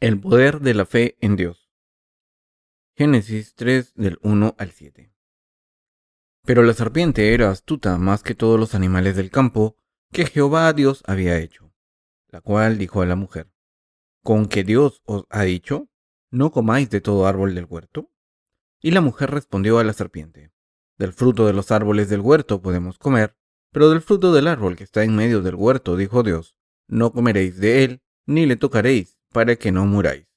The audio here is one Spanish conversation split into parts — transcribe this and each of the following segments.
El poder de la fe en Dios. Génesis 3 del 1 al 7. Pero la serpiente era astuta más que todos los animales del campo que Jehová Dios había hecho, la cual dijo a la mujer: ¿Con que Dios os ha dicho, no comáis de todo árbol del huerto? Y la mujer respondió a la serpiente: Del fruto de los árboles del huerto podemos comer, pero del fruto del árbol que está en medio del huerto, dijo Dios, no comeréis de él, ni le tocaréis, para que no muráis.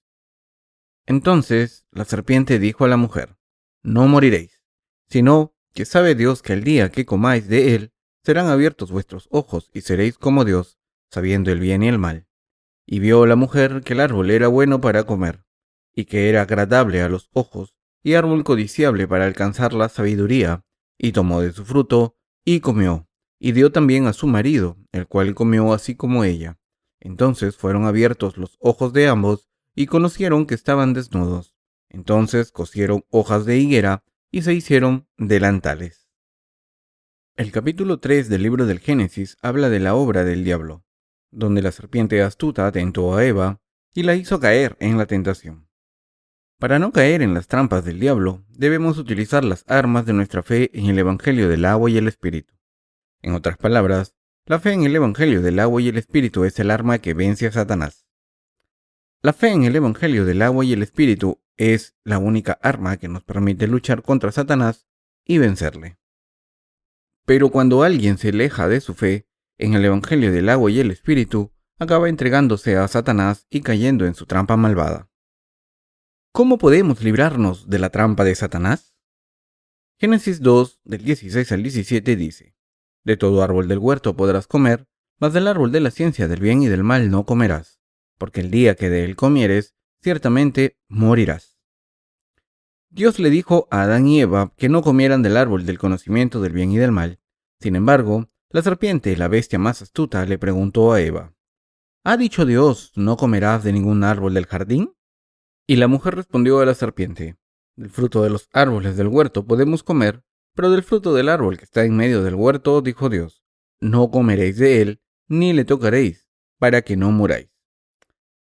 Entonces la serpiente dijo a la mujer: No moriréis, sino que sabe Dios que el día que comáis de él, serán abiertos vuestros ojos y seréis como Dios, sabiendo el bien y el mal. Y vio la mujer que el árbol era bueno para comer, y que era agradable a los ojos, y árbol codiciable para alcanzar la sabiduría, y tomó de su fruto, y comió, y dio también a su marido, el cual comió así como ella. Entonces fueron abiertos los ojos de ambos, y conocieron que estaban desnudos. Entonces cosieron hojas de higuera, y se hicieron delantales. El capítulo 3 del libro del Génesis habla de la obra del diablo, donde la serpiente astuta tentó a Eva y la hizo caer en la tentación. Para no caer en las trampas del diablo, debemos utilizar las armas de nuestra fe en el Evangelio del agua y el Espíritu. En otras palabras, la fe en el Evangelio del agua y el Espíritu es el arma que vence a Satanás. La fe en el Evangelio del agua y el Espíritu es la única arma que nos permite luchar contra Satanás y vencerle. Pero cuando alguien se aleja de su fe en el Evangelio del agua y el Espíritu, acaba entregándose a Satanás y cayendo en su trampa malvada. ¿Cómo podemos librarnos de la trampa de Satanás? Génesis 2, del 16 al 17 dice: De todo árbol del huerto podrás comer, mas del árbol de la ciencia del bien y del mal no comerás, porque el día que de él comieres, ciertamente morirás. Dios le dijo a Adán y Eva que no comieran del árbol del conocimiento del bien y del mal. Sin embargo, la serpiente, la bestia más astuta, le preguntó a Eva: ¿Ha dicho Dios, no comerás de ningún árbol del jardín? Y la mujer respondió a la serpiente: Del fruto de los árboles del huerto podemos comer, pero del fruto del árbol que está en medio del huerto, dijo Dios, no comeréis de él, ni le tocaréis, para que no muráis.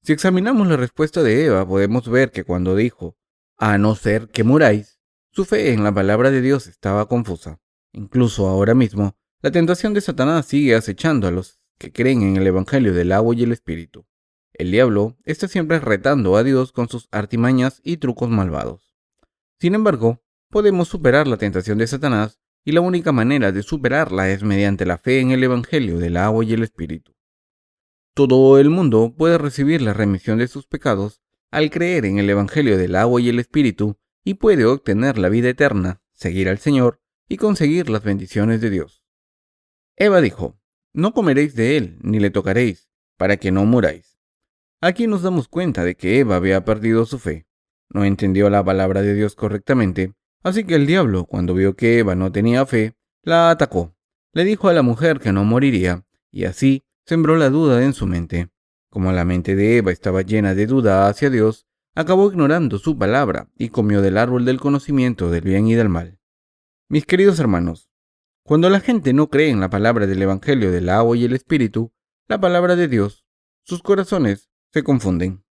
Si examinamos la respuesta de Eva, podemos ver que cuando dijo, a no ser que muráis, su fe en la palabra de Dios estaba confusa. Incluso ahora mismo, la tentación de Satanás sigue acechando a los que creen en el Evangelio del agua y el Espíritu. El diablo está siempre retando a Dios con sus artimañas y trucos malvados. Sin embargo, podemos superar la tentación de Satanás, y la única manera de superarla es mediante la fe en el Evangelio del agua y el Espíritu. Todo el mundo puede recibir la remisión de sus pecados al creer en el Evangelio del agua y el Espíritu, y puede obtener la vida eterna, seguir al Señor y conseguir las bendiciones de Dios. Eva dijo: No comeréis de él, ni le tocaréis, para que no muráis. Aquí nos damos cuenta de que Eva había perdido su fe. No entendió la palabra de Dios correctamente, así que el diablo, cuando vio que Eva no tenía fe, la atacó. Le dijo a la mujer que no moriría, y así sembró la duda en su mente. Como la mente de Eva estaba llena de duda hacia Dios, acabó ignorando su palabra y comió del árbol del conocimiento del bien y del mal. Mis queridos hermanos, cuando la gente no cree en la palabra del Evangelio del agua y el Espíritu, la palabra de Dios, sus corazones se confunden.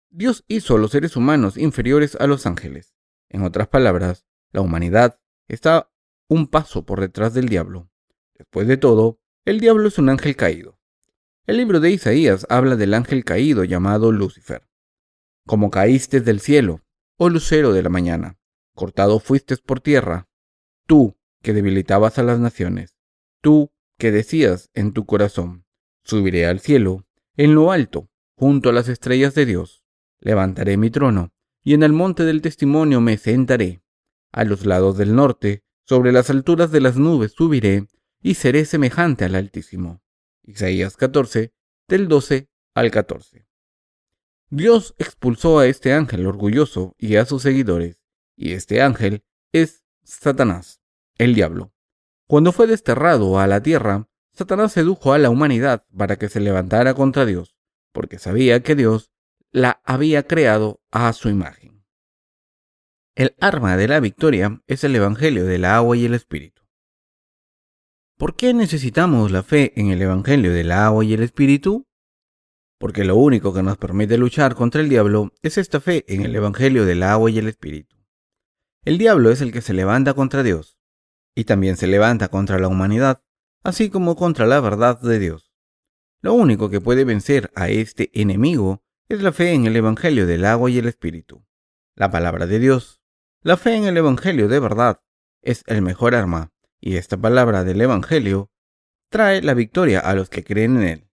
Dios hizo a los seres humanos inferiores a los ángeles. En otras palabras, la humanidad está un paso por detrás del diablo. Después de todo, el diablo es un ángel caído. El libro de Isaías habla del ángel caído llamado Lucifer. Como caíste del cielo, oh lucero de la mañana, cortado fuiste por tierra, tú que debilitabas a las naciones, tú que decías en tu corazón, subiré al cielo, en lo alto, junto a las estrellas de Dios, levantaré mi trono, y en el monte del testimonio me sentaré. A los lados del norte, sobre las alturas de las nubes subiré, y seré semejante al Altísimo. Isaías 14, del 12 al 14. Dios expulsó a este ángel orgulloso y a sus seguidores, y este ángel es Satanás, el diablo. Cuando fue desterrado a la tierra, Satanás sedujo a la humanidad para que se levantara contra Dios, porque sabía que Dios la había creado a su imagen. El arma de la victoria es el Evangelio del agua y el Espíritu. ¿Por qué necesitamos la fe en el Evangelio del agua y el Espíritu? porque lo único que nos permite luchar contra el diablo es esta fe en el Evangelio del agua y el Espíritu. El diablo es el que se levanta contra Dios, y también se levanta contra la humanidad, así como contra la verdad de Dios. Lo único que puede vencer a este enemigo es la fe en el Evangelio del agua y el Espíritu, la palabra de Dios. La fe en el Evangelio de verdad es el mejor arma, y esta palabra del Evangelio trae la victoria a los que creen en él.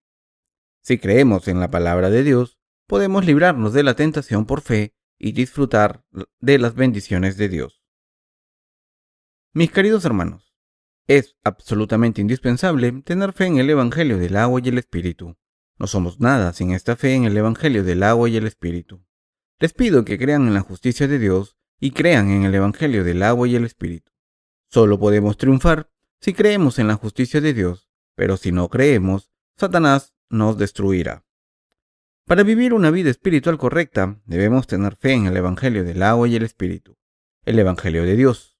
Si creemos en la palabra de Dios, podemos librarnos de la tentación por fe y disfrutar de las bendiciones de Dios. Mis queridos hermanos, es absolutamente indispensable tener fe en el Evangelio del agua y el Espíritu. No somos nada sin esta fe en el Evangelio del agua y el Espíritu. Les pido que crean en la justicia de Dios y crean en el Evangelio del agua y el Espíritu. Solo podemos triunfar si creemos en la justicia de Dios, pero si no creemos, Satanás nos destruirá. Para vivir una vida espiritual correcta, debemos tener fe en el Evangelio del agua y el Espíritu, el Evangelio de Dios.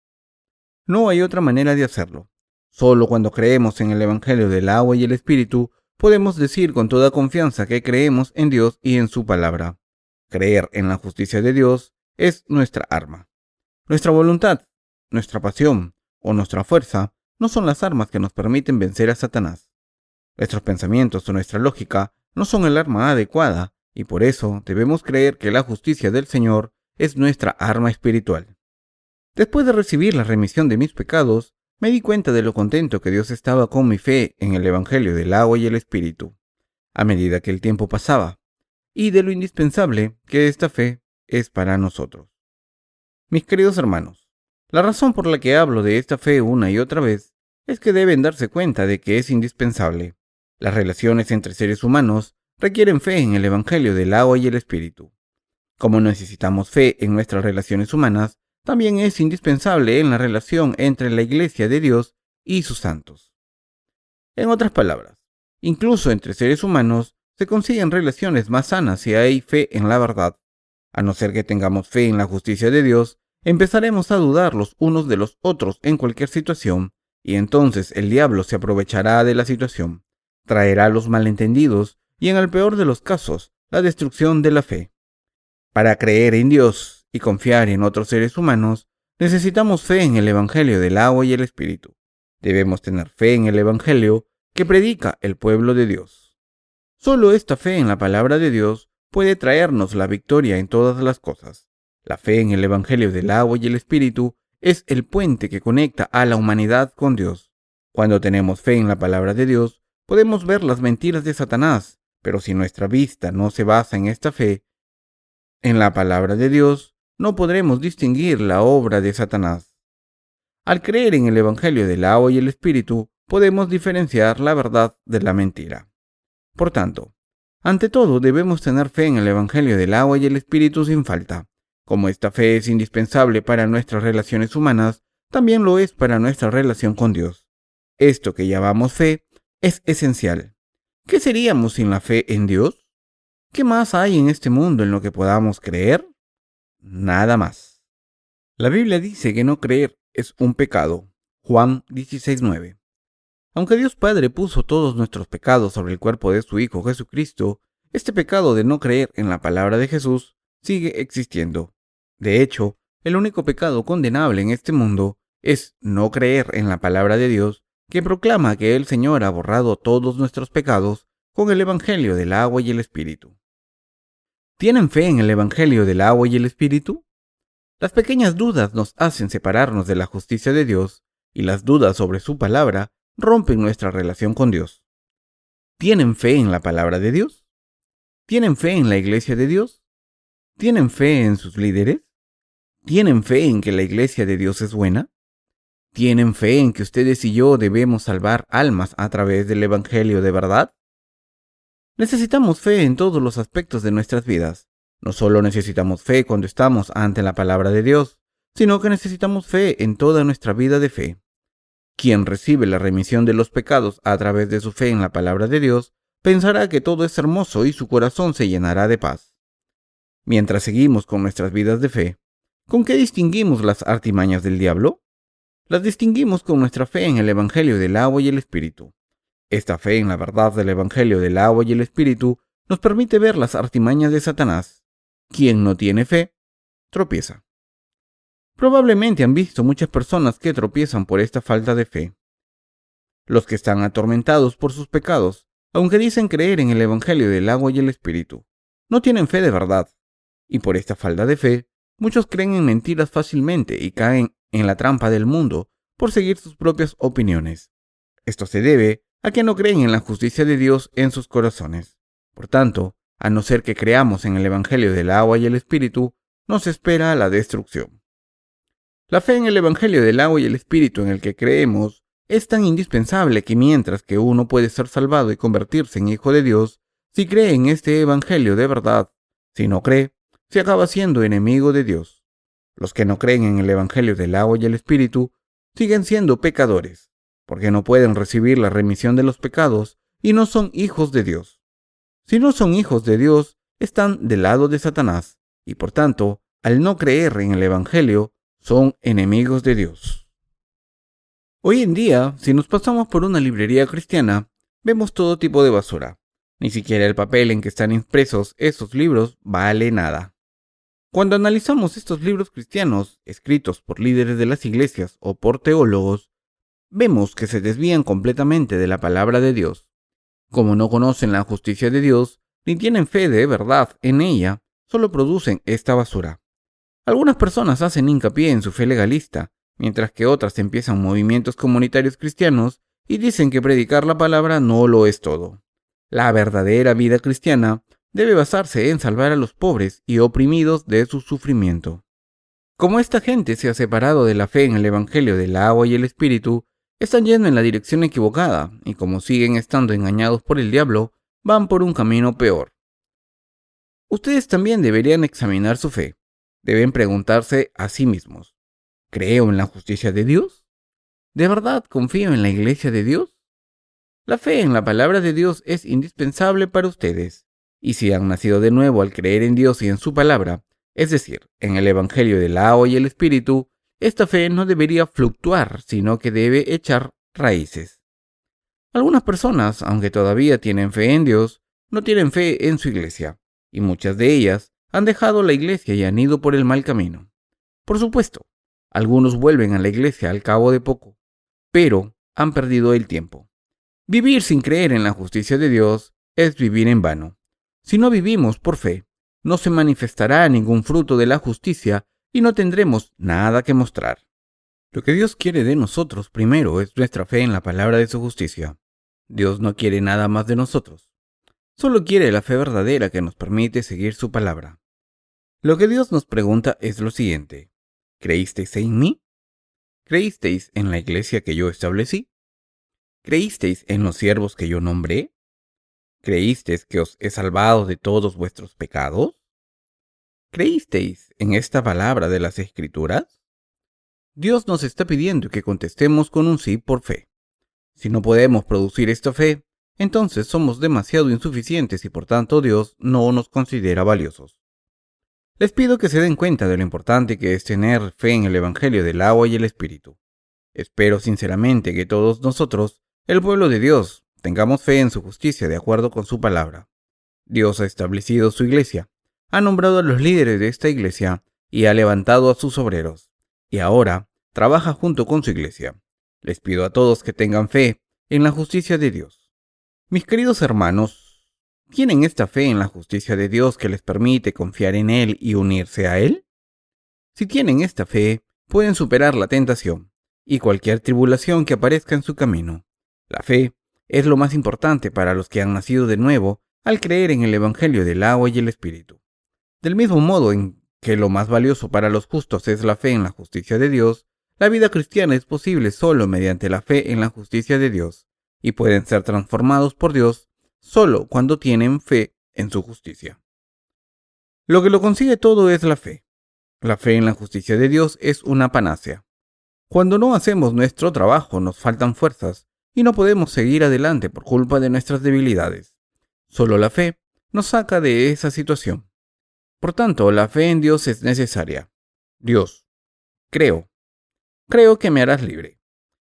No hay otra manera de hacerlo. Solo cuando creemos en el Evangelio del agua y el Espíritu, podemos decir con toda confianza que creemos en Dios y en su palabra. Creer en la justicia de Dios es nuestra arma. Nuestra voluntad, nuestra pasión o nuestra fuerza no son las armas que nos permiten vencer a Satanás. Nuestros pensamientos o nuestra lógica no son el arma adecuada, y por eso debemos creer que la justicia del Señor es nuestra arma espiritual. Después de recibir la remisión de mis pecados, me di cuenta de lo contento que Dios estaba con mi fe en el Evangelio del agua y el Espíritu, a medida que el tiempo pasaba, y de lo indispensable que esta fe es para nosotros. Mis queridos hermanos, la razón por la que hablo de esta fe una y otra vez es que deben darse cuenta de que es indispensable. Las relaciones entre seres humanos requieren fe en el Evangelio del agua y el Espíritu. Como necesitamos fe en nuestras relaciones humanas, también es indispensable en la relación entre la Iglesia de Dios y sus santos. En otras palabras, incluso entre seres humanos se consiguen relaciones más sanas si hay fe en la verdad. A no ser que tengamos fe en la justicia de Dios, empezaremos a dudar los unos de los otros en cualquier situación, y entonces el diablo se aprovechará de la situación, traerá los malentendidos y, en el peor de los casos, la destrucción de la fe. Para creer en Dios y confiar en otros seres humanos, necesitamos fe en el Evangelio del agua y el Espíritu. Debemos tener fe en el Evangelio que predica el pueblo de Dios. Solo esta fe en la palabra de Dios puede traernos la victoria en todas las cosas. La fe en el Evangelio del agua y el Espíritu es el puente que conecta a la humanidad con Dios. Cuando tenemos fe en la palabra de Dios, podemos ver las mentiras de Satanás, pero si nuestra vista no se basa en esta fe, en la palabra de Dios, no podremos distinguir la obra de Satanás. Al creer en el Evangelio del agua y el Espíritu, podemos diferenciar la verdad de la mentira. Por tanto, ante todo debemos tener fe en el Evangelio del agua y el Espíritu sin falta. Como esta fe es indispensable para nuestras relaciones humanas, también lo es para nuestra relación con Dios. Esto que llamamos fe es esencial. ¿Qué seríamos sin la fe en Dios? ¿Qué más hay en este mundo en lo que podamos creer? Nada más. La Biblia dice que no creer es un pecado. Juan 16:9. Aunque Dios Padre puso todos nuestros pecados sobre el cuerpo de su Hijo Jesucristo, este pecado de no creer en la palabra de Jesús sigue existiendo. De hecho, el único pecado condenable en este mundo es no creer en la palabra de Dios, que proclama que el Señor ha borrado todos nuestros pecados con el Evangelio del agua y el Espíritu. ¿Tienen fe en el Evangelio del agua y el Espíritu? Las pequeñas dudas nos hacen separarnos de la justicia de Dios, y las dudas sobre su palabra rompen nuestra relación con Dios. ¿Tienen fe en la palabra de Dios? ¿Tienen fe en la Iglesia de Dios? ¿Tienen fe en sus líderes? ¿Tienen fe en que la Iglesia de Dios es buena? ¿Tienen fe en que ustedes y yo debemos salvar almas a través del Evangelio de verdad? Necesitamos fe en todos los aspectos de nuestras vidas. No solo necesitamos fe cuando estamos ante la palabra de Dios, sino que necesitamos fe en toda nuestra vida de fe. Quien recibe la remisión de los pecados a través de su fe en la palabra de Dios, pensará que todo es hermoso y su corazón se llenará de paz. Mientras seguimos con nuestras vidas de fe, ¿con qué distinguimos las artimañas del diablo? Las distinguimos con nuestra fe en el Evangelio del agua y el Espíritu. Esta fe en la verdad del Evangelio del agua y el Espíritu nos permite ver las artimañas de Satanás. Quien no tiene fe, tropieza. Probablemente han visto muchas personas que tropiezan por esta falta de fe. Los que están atormentados por sus pecados, aunque dicen creer en el Evangelio del agua y el Espíritu, no tienen fe de verdad. Y por esta falta de fe, muchos creen en mentiras fácilmente y caen en la trampa del mundo por seguir sus propias opiniones. Esto se debe a que no creen en la justicia de Dios en sus corazones. Por tanto, a no ser que creamos en el Evangelio del agua y el Espíritu, nos espera la destrucción. La fe en el Evangelio del agua y el Espíritu en el que creemos es tan indispensable que mientras que uno puede ser salvado y convertirse en hijo de Dios, si cree en este Evangelio de verdad, si no cree, se acaba siendo enemigo de Dios. Los que no creen en el Evangelio del agua y el Espíritu siguen siendo pecadores, porque no pueden recibir la remisión de los pecados y no son hijos de Dios. Si no son hijos de Dios, están del lado de Satanás y por tanto, al no creer en el Evangelio, son enemigos de Dios. Hoy en día, si nos pasamos por una librería cristiana, vemos todo tipo de basura. Ni siquiera el papel en que están impresos esos libros vale nada. Cuando analizamos estos libros cristianos, escritos por líderes de las iglesias o por teólogos, vemos que se desvían completamente de la palabra de Dios. Como no conocen la justicia de Dios, ni tienen fe de verdad en ella, solo producen esta basura. Algunas personas hacen hincapié en su fe legalista, mientras que otras empiezan movimientos comunitarios cristianos y dicen que predicar la palabra no lo es todo. La verdadera vida cristiana debe basarse en salvar a los pobres y oprimidos de su sufrimiento. Como esta gente se ha separado de la fe en el Evangelio del agua y el Espíritu, están yendo en la dirección equivocada y como siguen estando engañados por el diablo, van por un camino peor. Ustedes también deberían examinar su fe. Deben preguntarse a sí mismos: ¿creo en la justicia de Dios? ¿De verdad confío en la iglesia de Dios? La fe en la palabra de Dios es indispensable para ustedes. Y si han nacido de nuevo al creer en Dios y en su palabra, es decir, en el Evangelio del agua y el Espíritu, esta fe no debería fluctuar, sino que debe echar raíces. Algunas personas, aunque todavía tienen fe en Dios, no tienen fe en su iglesia, y muchas de ellas han dejado la iglesia y han ido por el mal camino. Por supuesto, algunos vuelven a la iglesia al cabo de poco, pero han perdido el tiempo. Vivir sin creer en la justicia de Dios es vivir en vano. Si no vivimos por fe, no se manifestará ningún fruto de la justicia y no tendremos nada que mostrar. Lo que Dios quiere de nosotros primero es nuestra fe en la palabra de su justicia. Dios no quiere nada más de nosotros. Solo quiere la fe verdadera que nos permite seguir su palabra. Lo que Dios nos pregunta es lo siguiente: ¿creísteis en mí? ¿Creísteis en la iglesia que yo establecí? ¿Creísteis en los siervos que yo nombré? ¿Creísteis que os he salvado de todos vuestros pecados? ¿Creísteis en esta palabra de las Escrituras? Dios nos está pidiendo que contestemos con un sí por fe. Si no podemos producir esta fe, entonces somos demasiado insuficientes y por tanto Dios no nos considera valiosos. Les pido que se den cuenta de lo importante que es tener fe en el Evangelio del agua y el Espíritu. Espero sinceramente que todos nosotros, el pueblo de Dios, tengamos fe en su justicia de acuerdo con su palabra. Dios ha establecido su iglesia, ha nombrado a los líderes de esta iglesia y ha levantado a sus obreros, y ahora trabaja junto con su iglesia. Les pido a todos que tengan fe en la justicia de Dios. Mis queridos hermanos, ¿tienen esta fe en la justicia de Dios que les permite confiar en Él y unirse a Él? Si tienen esta fe, pueden superar la tentación y cualquier tribulación que aparezca en su camino. La fe es lo más importante para los que han nacido de nuevo al creer en el Evangelio del agua y el Espíritu. Del mismo modo en que lo más valioso para los justos es la fe en la justicia de Dios, la vida cristiana es posible solo mediante la fe en la justicia de Dios, y pueden ser transformados por Dios solo cuando tienen fe en su justicia. Lo que lo consigue todo es la fe. La fe en la justicia de Dios es una panacea. Cuando no hacemos nuestro trabajo, nos faltan fuerzas y no podemos seguir adelante por culpa de nuestras debilidades. Solo la fe nos saca de esa situación. Por tanto, la fe en Dios es necesaria. Dios, creo que me harás libre.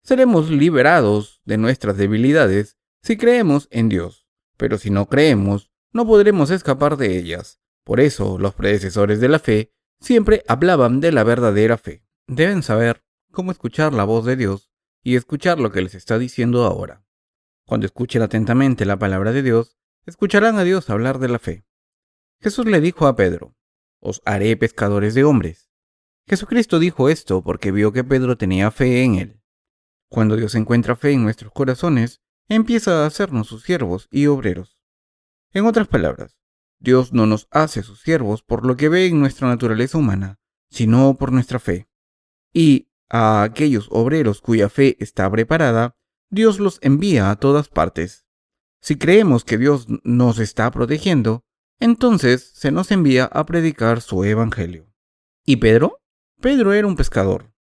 Seremos liberados de nuestras debilidades si creemos en Dios, pero si no creemos, no podremos escapar de ellas. Por eso, los predecesores de la fe siempre hablaban de la verdadera fe. Deben saber cómo escuchar la voz de Dios y escuchar lo que les está diciendo ahora. Cuando escuchen atentamente la palabra de Dios, escucharán a Dios hablar de la fe. Jesús le dijo a Pedro: «Os haré pescadores de hombres». Jesucristo dijo esto porque vio que Pedro tenía fe en él. Cuando Dios encuentra fe en nuestros corazones, empieza a hacernos sus siervos y obreros. En otras palabras, Dios no nos hace sus siervos por lo que ve en nuestra naturaleza humana, sino por nuestra fe. Y a aquellos obreros cuya fe está preparada, Dios los envía a todas partes. Si creemos que Dios nos está protegiendo, entonces se nos envía a predicar su evangelio. ¿Y Pedro? Pedro era un pescador.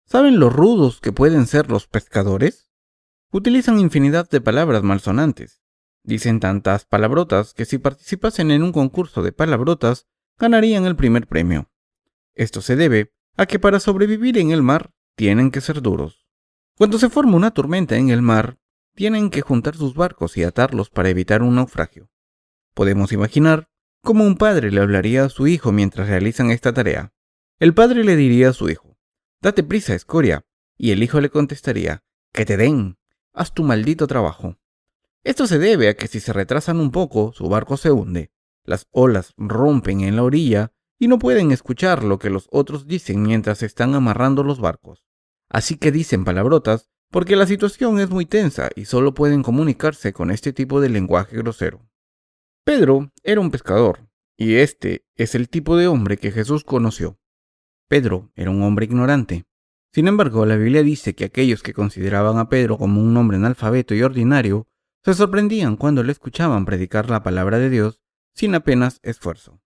¿Saben lo rudos que pueden ser los pescadores? Utilizan infinidad de palabras malsonantes. Dicen tantas palabrotas que si participasen en un concurso de palabrotas, ganarían el primer premio. Esto se debe a que para sobrevivir en el mar tienen que ser duros. Cuando se forma una tormenta en el mar, tienen que juntar sus barcos y atarlos para evitar un naufragio. Podemos imaginar cómo un padre le hablaría a su hijo mientras realizan esta tarea. El padre le diría a su hijo: «Date prisa, escoria», y el hijo le contestaría: «Que te den, haz tu maldito trabajo». Esto se debe a que si se retrasan un poco, su barco se hunde, las olas rompen en la orilla y no pueden escuchar lo que los otros dicen mientras están amarrando los barcos. Así que dicen palabrotas porque la situación es muy tensa y solo pueden comunicarse con este tipo de lenguaje grosero. Pedro era un pescador, y este es el tipo de hombre que Jesús conoció. Pedro era un hombre ignorante. Sin embargo, la Biblia dice que aquellos que consideraban a Pedro como un hombre analfabeto y ordinario se sorprendían cuando le escuchaban predicar la palabra de Dios sin apenas esfuerzo.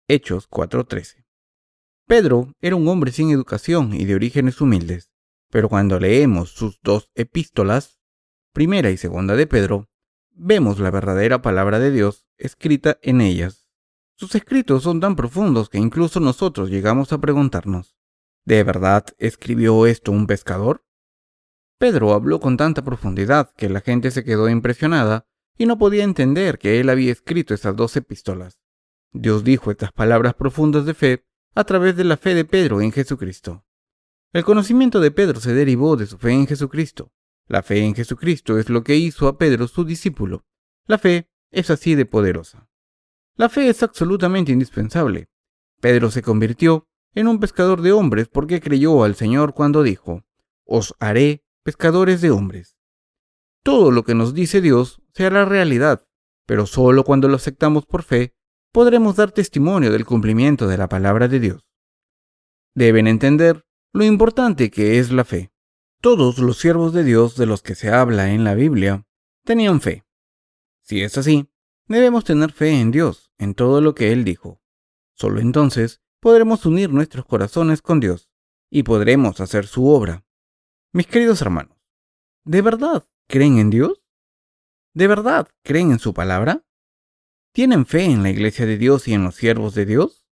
Hechos 4:13. Pedro era un hombre sin educación y de orígenes humildes, pero cuando leemos sus dos epístolas, primera y segunda de Pedro, vemos la verdadera palabra de Dios escrita en ellas. Sus escritos son tan profundos que incluso nosotros llegamos a preguntarnos: ¿de verdad escribió esto un pescador? Pedro habló con tanta profundidad que la gente se quedó impresionada y no podía entender que él había escrito esas dos epístolas. Dios dijo estas palabras profundas de fe a través de la fe de Pedro en Jesucristo. El conocimiento de Pedro se derivó de su fe en Jesucristo. La fe en Jesucristo es lo que hizo a Pedro su discípulo. La fe es así de poderosa. La fe es absolutamente indispensable. Pedro se convirtió en un pescador de hombres porque creyó al Señor cuando dijo: «Os haré pescadores de hombres». Todo lo que nos dice Dios se hará realidad, pero solo cuando lo aceptamos por fe podremos dar testimonio del cumplimiento de la palabra de Dios. Deben entender lo importante que es la fe. Todos los siervos de Dios de los que se habla en la Biblia tenían fe. Si es así, debemos tener fe en Dios, en todo lo que Él dijo. Solo entonces podremos unir nuestros corazones con Dios y podremos hacer su obra. Mis queridos hermanos, ¿de verdad creen en Dios? ¿De verdad creen en su palabra? ¿Tienen fe en la iglesia de Dios y en los siervos de Dios?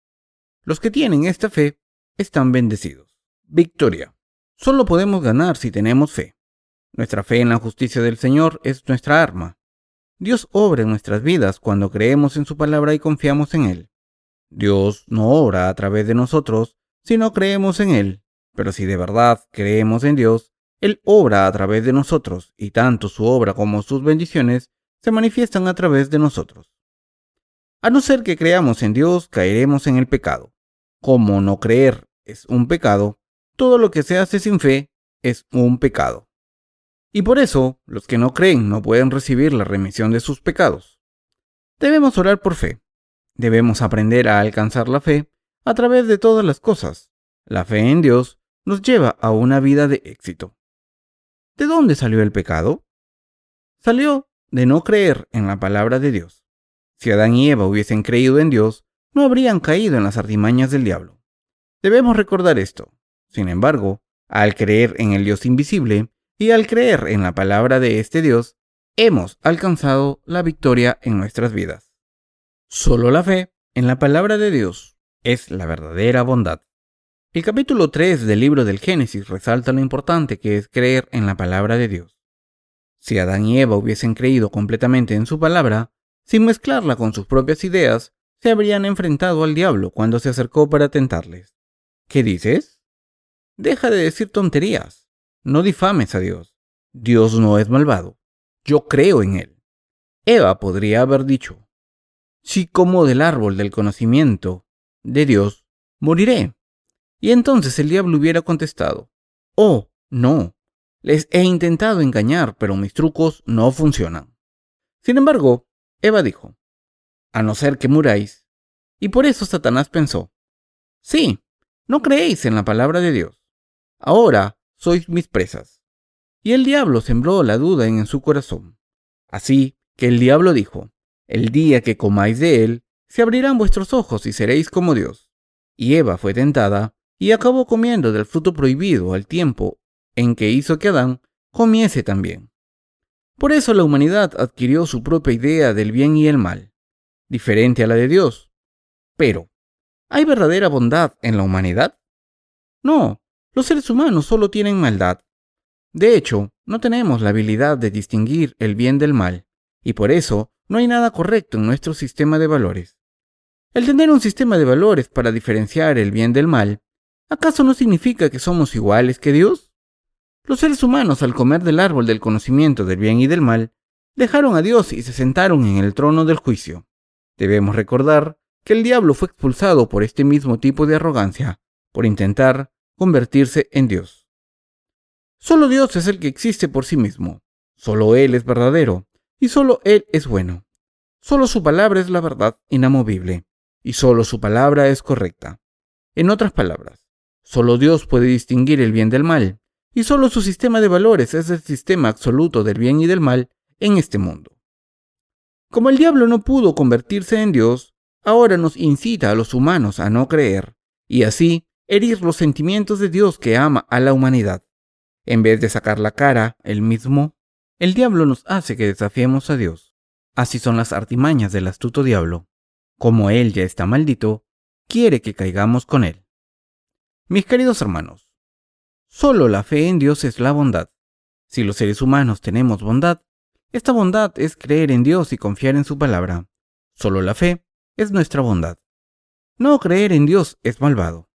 Los que tienen esta fe están bendecidos. Victoria. Solo podemos ganar si tenemos fe. Nuestra fe en la justicia del Señor es nuestra arma. Dios obra en nuestras vidas cuando creemos en su palabra y confiamos en Él. Dios no obra a través de nosotros si no creemos en Él, pero si de verdad creemos en Dios, Él obra a través de nosotros y tanto su obra como sus bendiciones se manifiestan a través de nosotros. A no ser que creamos en Dios, caeremos en el pecado. Como no creer es un pecado, todo lo que se hace sin fe es un pecado. Y por eso, los que no creen no pueden recibir la remisión de sus pecados. Debemos orar por fe. Debemos aprender a alcanzar la fe a través de todas las cosas. La fe en Dios nos lleva a una vida de éxito. ¿De dónde salió el pecado? Salió de no creer en la palabra de Dios. Si Adán y Eva hubiesen creído en Dios, no habrían caído en las artimañas del diablo. Debemos recordar esto. Sin embargo, al creer en el Dios invisible y al creer en la palabra de este Dios, hemos alcanzado la victoria en nuestras vidas. Solo la fe en la palabra de Dios es la verdadera bondad. El capítulo 3 del libro del Génesis resalta lo importante que es creer en la palabra de Dios. Si Adán y Eva hubiesen creído completamente en su palabra, Sin mezclarla con sus propias ideas, se habrían enfrentado al diablo cuando se acercó para tentarles. ¿Qué dices? Deja de decir tonterías. No difames a Dios. Dios no es malvado. Yo creo en Él. Eva podría haber dicho, si como del árbol del conocimiento de Dios, moriré. Y entonces el diablo hubiera contestado, oh, no, les he intentado engañar, pero mis trucos no funcionan. Sin embargo, Eva dijo, a no ser que muráis. Y por eso Satanás pensó, sí, no creéis en la palabra de Dios. Ahora sois mis presas. Y el diablo sembró la duda en su corazón. Así que el diablo dijo, el día que comáis de él, se abrirán vuestros ojos y seréis como Dios. Y Eva fue tentada y acabó comiendo del fruto prohibido al tiempo en que hizo que Adán comiese también. Por eso la humanidad adquirió su propia idea del bien y el mal, diferente a la de Dios. Pero, ¿hay verdadera bondad en la humanidad? No, los seres humanos solo tienen maldad. De hecho, no tenemos la habilidad de distinguir el bien del mal, y por eso no hay nada correcto en nuestro sistema de valores. El tener un sistema de valores para diferenciar el bien del mal, ¿acaso no significa que somos iguales que Dios? Los seres humanos, al comer del árbol del conocimiento del bien y del mal, dejaron a Dios y se sentaron en el trono del juicio. Debemos recordar que el diablo fue expulsado por este mismo tipo de arrogancia, por intentar convertirse en Dios. Solo Dios es el que existe por sí mismo. Solo Él es verdadero y solo Él es bueno. Solo su palabra es la verdad inamovible y solo su palabra es correcta. En otras palabras, solo Dios puede distinguir el bien del mal y solo su sistema de valores es el sistema absoluto del bien y del mal en este mundo. Como el diablo no pudo convertirse en Dios, ahora nos incita a los humanos a no creer y así herir los sentimientos de Dios que ama a la humanidad. En vez de sacar la cara, él mismo, el diablo nos hace que desafiemos a Dios. Así son las artimañas del astuto diablo. Como él ya está maldito, quiere que caigamos con él. Mis queridos hermanos, solo la fe en Dios es la bondad. Si los seres humanos tenemos bondad, esta bondad es creer en Dios y confiar en su palabra. Solo la fe es nuestra bondad. No creer en Dios es malvado.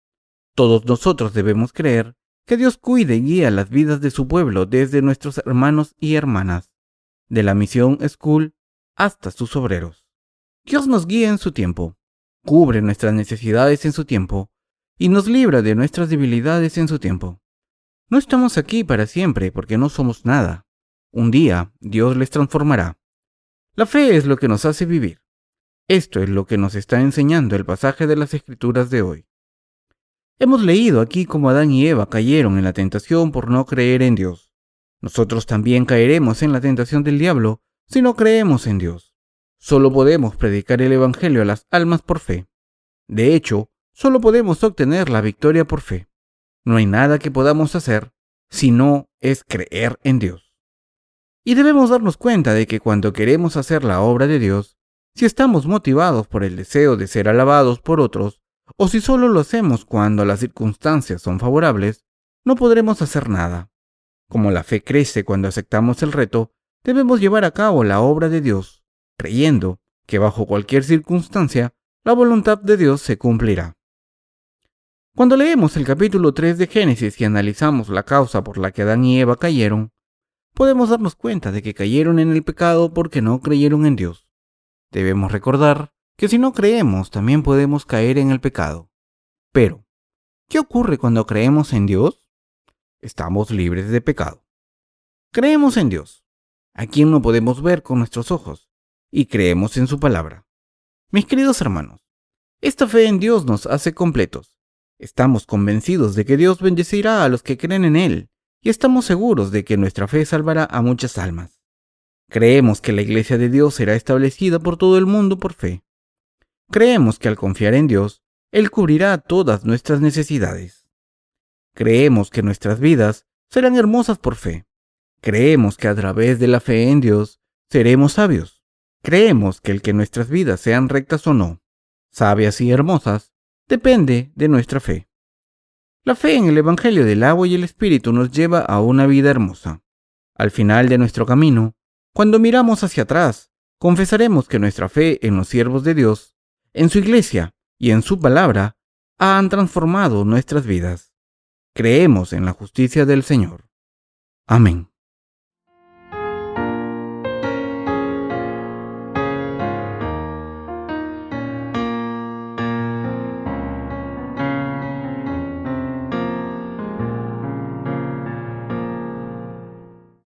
Todos nosotros debemos creer que Dios cuide y guía las vidas de su pueblo desde nuestros hermanos y hermanas, de la misión School hasta sus obreros. Dios nos guía en su tiempo, cubre nuestras necesidades en su tiempo y nos libra de nuestras debilidades en su tiempo. No estamos aquí para siempre porque no somos nada. Un día Dios les transformará. La fe es lo que nos hace vivir. Esto es lo que nos está enseñando el pasaje de las Escrituras de hoy. Hemos leído aquí cómo Adán y Eva cayeron en la tentación por no creer en Dios. Nosotros también caeremos en la tentación del diablo si no creemos en Dios. Solo podemos predicar el Evangelio a las almas por fe. De hecho, solo podemos obtener la victoria por fe. No hay nada que podamos hacer si no es creer en Dios. Y debemos darnos cuenta de que cuando queremos hacer la obra de Dios, si estamos motivados por el deseo de ser alabados por otros, o si solo lo hacemos cuando las circunstancias son favorables, no podremos hacer nada. Como la fe crece cuando aceptamos el reto, debemos llevar a cabo la obra de Dios, creyendo que bajo cualquier circunstancia, la voluntad de Dios se cumplirá. Cuando leemos el capítulo 3 de Génesis y analizamos la causa por la que Adán y Eva cayeron, podemos darnos cuenta de que cayeron en el pecado porque no creyeron en Dios. Debemos recordar que si no creemos, también podemos caer en el pecado. Pero, ¿qué ocurre cuando creemos en Dios? Estamos libres de pecado. Creemos en Dios, a quien no podemos ver con nuestros ojos, y creemos en su palabra. Mis queridos hermanos, esta fe en Dios nos hace completos. Estamos convencidos de que Dios bendecirá a los que creen en Él, y estamos seguros de que nuestra fe salvará a muchas almas. Creemos que la Iglesia de Dios será establecida por todo el mundo por fe. Creemos que al confiar en Dios, Él cubrirá todas nuestras necesidades. Creemos que nuestras vidas serán hermosas por fe. Creemos que a través de la fe en Dios seremos sabios. Creemos que el que nuestras vidas sean rectas o no, sabias y hermosas, depende de nuestra fe. La fe en el Evangelio del agua y el Espíritu nos lleva a una vida hermosa. Al final de nuestro camino, cuando miramos hacia atrás, confesaremos que nuestra fe en los siervos de Dios, en su iglesia y en su palabra han transformado nuestras vidas. Creemos en la justicia del Señor. Amén.